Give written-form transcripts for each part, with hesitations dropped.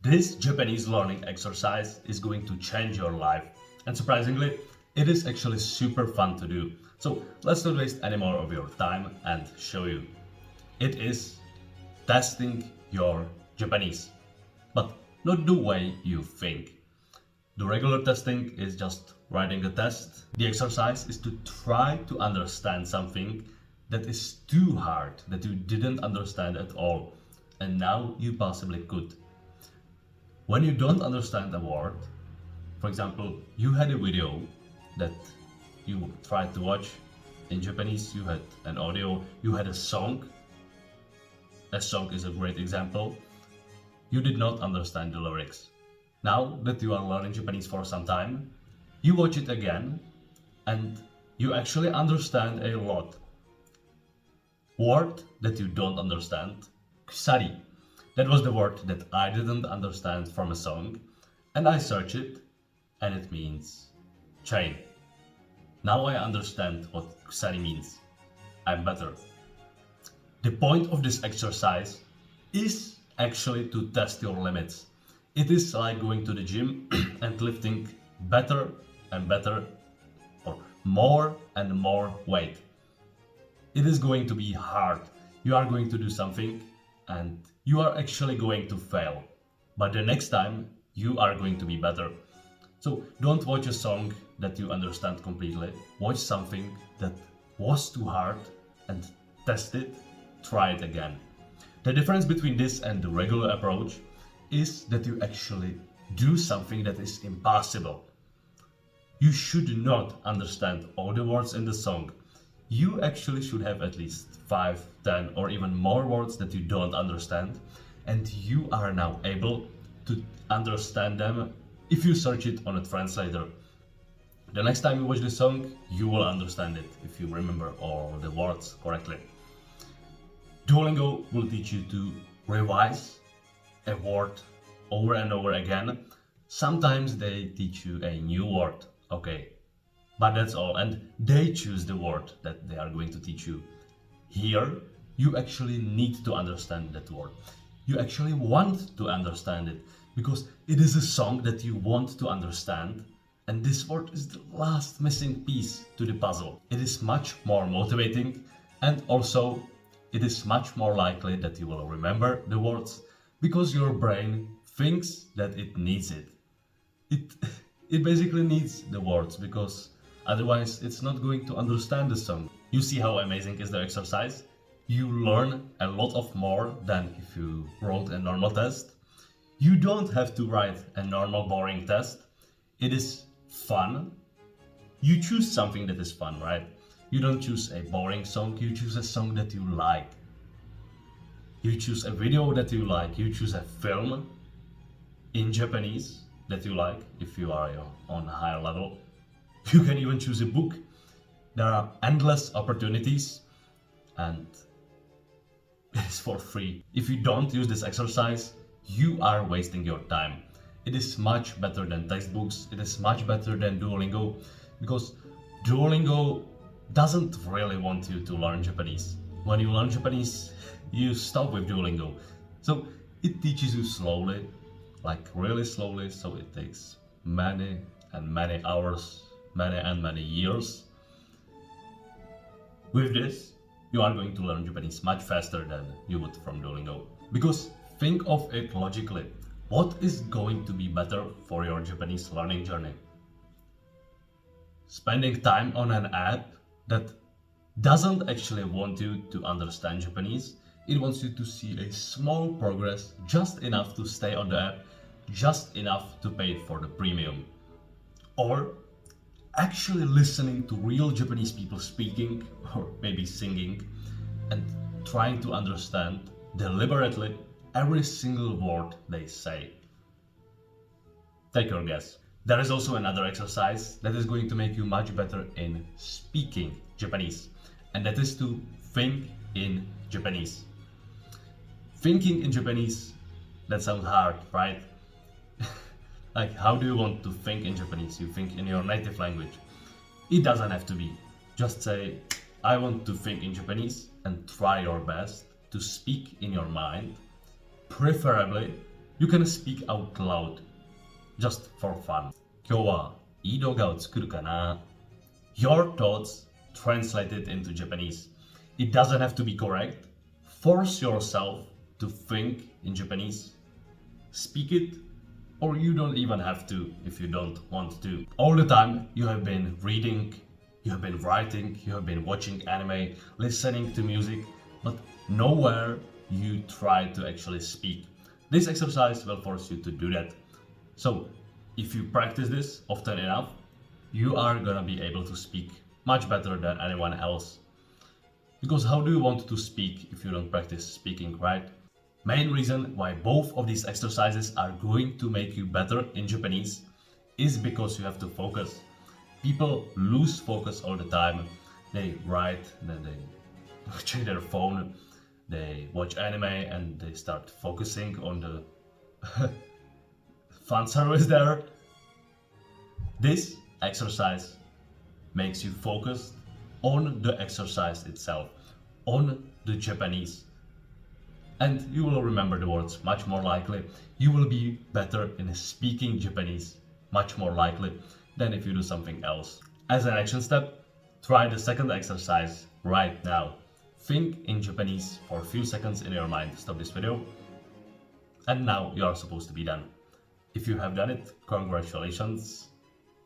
This Japanese learning exercise is going to change your life, and surprisingly, it is actually super fun to do. So let's not waste any more of your time and show you. It is testing your Japanese, but not the way you think. The regular testing is just writing a test. The exercise is to try to understand something that is too hard, that you didn't understand at all, and now you possibly could. When you don't understand a word, for example, you had a video that you tried to watch in Japanese, you had an audio, you had a song. A song is a great example. You did not understand the lyrics. Now that you are learning Japanese for some time, you watch it again and you actually understand a lot. Word that you don't understand, kusari. That was the word that I didn't understand from a song, and I searched it, and it means chain. Now I understand what kusari means. I'm better. The point of this exercise is actually to test your limits. It is like going to the gym and lifting better and better, or more and more weight. It is going to be hard. You are going to do something and you are actually going to fail. But the next time you are going to be better. So don't watch a song that you understand completely. Watch something that was too hard and test it, try it again. The difference between this and the regular approach is that you actually do something that is impossible. You should not understand all the words in the song. You actually should have at least 5, 10, or even more words that you don't understand, and you are now able to understand them if you search it on a translator. The next time you watch the song, you will understand it if you remember all the words correctly. Duolingo will teach you to revise a word over and over again. Sometimes they teach you a new word, okay, but that's all, and they choose the word that they are going to teach you. Here, you actually need to understand that word. You actually want to understand it because it is a song that you want to understand, and this word is the last missing piece to the puzzle. It is much more motivating, and also it is much more likely that you will remember the words because your brain thinks that it needs it. It, it basically needs the words because otherwise it's not going to understand the song. You see how amazing is the exercise? You learn a lot of more than if you wrote a normal test. You don't have to write a normal boring test. It is fun. You choose something that is fun, right? You don't choose a boring song, you choose a song that you like. You choose a video that you like, you choose a film in Japanese that you like if you are on a higher level. You can even choose a book. There are endless opportunities and it is for free. If you don't use this exercise, you are wasting your time. It is much better than textbooks, it is much better than Duolingo because Duolingo doesn't really want you to learn Japanese. When you learn Japanese, you stop with Duolingo. So it teaches you slowly, like really slowly, so it takes many and many hours, many and many years. With this, you are going to learn Japanese much faster than you would from Duolingo. Because think of it logically. What is going to be better for your Japanese learning journey? Spending time on an app that doesn't actually want you to understand Japanese. It wants you to see a small progress, just enough to stay on the app, just enough to pay for the premium. Or actually listening to real Japanese people speaking or maybe singing and trying to understand deliberately every single word they say. Take your guess. There is also another exercise that is going to make you much better in speaking Japanese, and that is to think in Japanese. Thinking in Japanese, that sounds hard, right? Like, how do you want to think in Japanese? You think in your native language. It doesn't have to be. Just say, I want to think in Japanese, and try your best to speak in your mind, preferably You can speak out loud, just for fun. 今日はいい動画を作るかな? Your thoughts translated into Japanese. It doesn't have to be correct. Force yourself to think in Japanese. Speak it, or you don't even have to if you don't want to. All the time you have been reading, you have been writing, you have been watching anime, listening to music, but nowhere you try to actually speak. This exercise will force you to do that. So, if you practice this often enough, you are gonna be able to speak much better than anyone else. Because how do you want to speak if you don't practice speaking, right? Main reason why both of these exercises are going to make you better in Japanese is because you have to focus. People lose focus all the time. They write, then they check their phone, they watch anime, and they start focusing on the fan service there. This exercise makes you focus on the exercise itself, on the Japanese. And you will remember the words much more likely. You will be better in speaking Japanese, much more likely than if you do something else. As an action step, try the second exercise right now. Think in Japanese for a few seconds in your mind. Stop this video. And now you are supposed to be done. If you have done it, congratulations.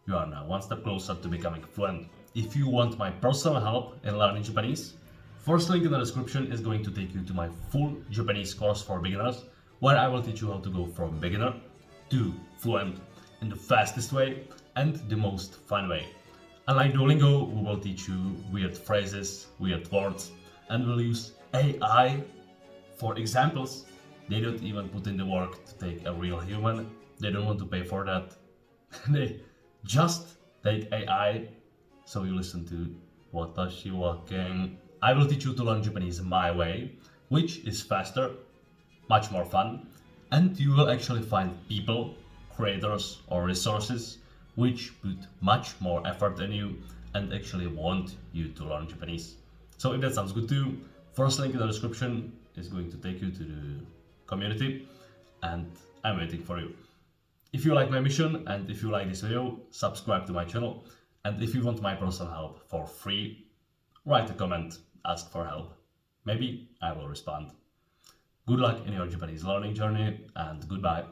You are now one step closer to becoming fluent. If you want my personal help in learning Japanese, first link in the description is going to take you to my full Japanese course for beginners, where I will teach you how to go from beginner to fluent in the fastest way and the most fun way. Unlike Duolingo, we will teach you weird phrases, weird words, and we'll use AI for examples. They don't even put in the work to take a real human. They don't want to pay for that. They just take AI. So you listen to Watashi wa ken. I will teach you to learn Japanese my way, which is faster, much more fun, and you will actually find people, creators, or resources which put much more effort in you and actually want you to learn Japanese. So if that sounds good to you, first link in the description is going to take you to the community, and I'm waiting for you. If you like my mission and if you like this video, subscribe to my channel, and if you want my personal help for free, write a comment, ask for help. Maybe I will respond. Good luck in your Japanese learning journey, and goodbye.